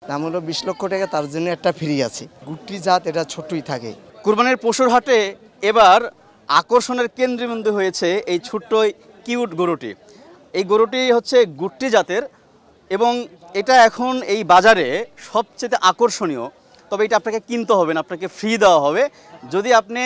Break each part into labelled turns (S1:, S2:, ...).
S1: দাম হলো 20 লক্ষ টাকা, তার জন্য একটা ফ্রি আছে। গুটি জাত, এটা ছোটই থাকে।
S2: কুরবানির পশুর হাটে এবার আকর্ষণের কেন্দ্রবিন্দু হয়েছে এই ছোট্ট কিউট গরুটি। এই গরুটি হচ্ছে গুট্টি জাতের এবং এটা এখন এই বাজারে সবচেয়ে আকর্ষণীয়। তবে এটা আপনাকে কিনতে হবে না, আপনাকে ফ্রি দেওয়া হবে যদি আপনি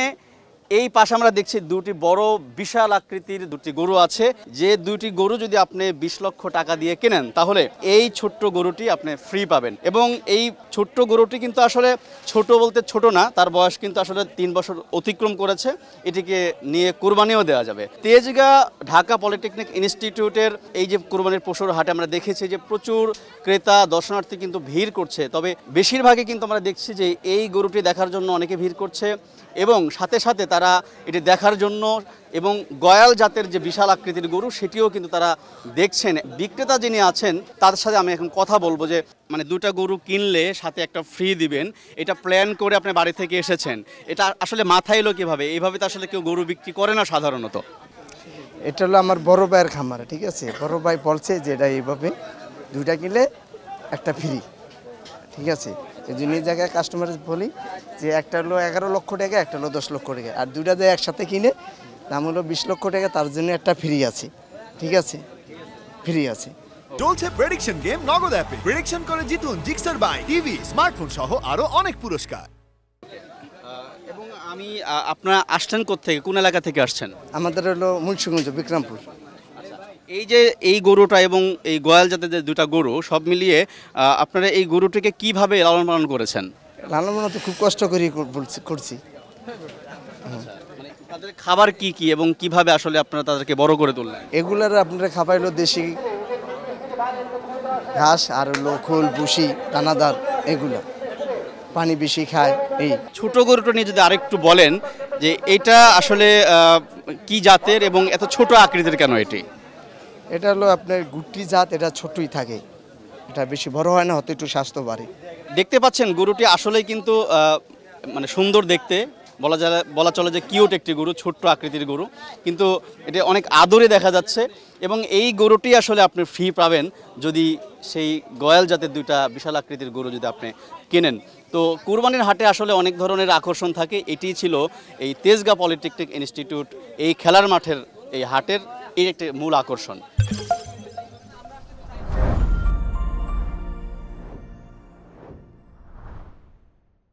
S2: এই পাশে আমরা দেখছি দুটি বড় বিশাল আকৃতির দুটি গরু আছে। যে দুটি গরু যদি আপনি 20 লক্ষ টাকা দিয়ে কেনেন তাহলে এই ছোট্ট গরুটি আপনি ফ্রি পাবেন। এবং এই ছোট্ট গরুটি কিন্তু আসলে ছোট বলতে ছোট না, তার বয়স কিন্তু আসলে 3 বছর অতিক্রম করেছে। এটিকে নিয়ে কুরবানিও দেওয়া যাবে। তেজগাঁ ঢাকা পলিটেকনিক ইনস্টিটিউটের এই যে কুরবানির পশুর হাটে আমরা দেখেছি যে প্রচুর ক্রেতা দর্শনার্থী কিন্তু ভিড় করছে। তবে বেশিরভাগই কিন্তু আমরা দেখছি যে এই গরুটি দেখার জন্য অনেকে ভিড় করছে এবং সাথে সাথে তারা এটি দেখার জন্য এবং গয়াল জাতের যে বিশাল আকৃতির গরু সেটিও কিন্তু তারা দেখছেন। বিক্রেতা যিনি আছেন তার সাথে আমি এখন কথা বলবো যে মানে দুটা গরু কিনলে সাথে একটা ফ্রি দিবেন, এটা প্ল্যান করে আপনি বাড়ি থেকে এসেছেন, এটা আসলে মাথায় এলো কীভাবে? এইভাবে তো আসলে কেউ গরু বিক্রি করে না সাধারণত।
S1: এটা হলো আমার বড় ভাইয়ের খামার, ঠিক আছে? বড় ভাই বলছে যে এটা এইভাবে দুইটা কিনলে একটা ফ্রি, ঠিক আছে? এই জন্য এই জায়গায় কাস্টমার বলি যে একটা হলো 11 লক্ষ টাকা, একটা হলো 10 লক্ষ টাকা, আর দুইটা যে একসাথে কিনে দাম হলো 20 লক্ষ টাকা, তার জন্য একটা ফ্রি আছে, ঠিক আছে? ফ্রি আছে।
S3: চলছে প্রেডিকশন গেম নগদ অ্যাপে। প্রেডিকশন করে জিতুন জিক্সার বাইক, টিভি, স্মার্টফোন সহ আরো অনেক পুরস্কার।
S2: এবং আমি আপনারা আসছেন কোত্থেকে, কোন এলাকা থেকে আসছেন?
S1: আমাদের হলো মুন্সিগঞ্জ, বিক্রমপুর।
S2: এই যে এই গরুটা এবং এই গয়াল জাতের যে দুটা গরু সব মিলিয়ে আপনারা এই গরুটিকে কিভাবে লালন পালন করেছেন?
S1: লালন পালন তো খুব কষ্ট করে করছি।
S2: মানে তাদের খাবার কি কি এবং কিভাবে আসলে আপনারা তাদেরকে বড় করে তুললেন?
S1: এগুলার আপনারা খাবাইলো দেশি ঘাস আর হলো খোল, ভুসি, দানাদার, এগুলা পানি বেশি খায়। এই
S2: ছোট গরুটা নিয়ে যদি আরেকটু বলেন যে এটা আসলে কি জাতের এবং এত ছোট আকৃতির কেন এটি?
S1: এটা হলো আপনার গুটি জাত, এটা ছোটই থাকে, এটা বেশি বড় হয় না, হয়তো একটু স্বাস্থ্য বাড়ে।
S2: দেখতে পাচ্ছেন গরুটি আসলেই কিন্তু মানে সুন্দর দেখতে, বলা চলে যে কিউট একটি গরু, ছোট্ট আকৃতির গরু, কিন্তু এটা অনেক আদরে দেখা যাচ্ছে। এবং এই গরুটি আসলে আপনি ফ্রি পাবেন যদি সেই গয়াল জাতের দুইটা বিশাল আকৃতির গরু যদি আপনি কেনেন। তো কুরবানির হাটে আসলে অনেক ধরনের আকর্ষণ থাকে। এটিই ছিল এই তেজগাঁ পলিটেকনিক ইনস্টিটিউট এই খেলার মাঠের এই হাটের এই একটি মূল আকর্ষণ।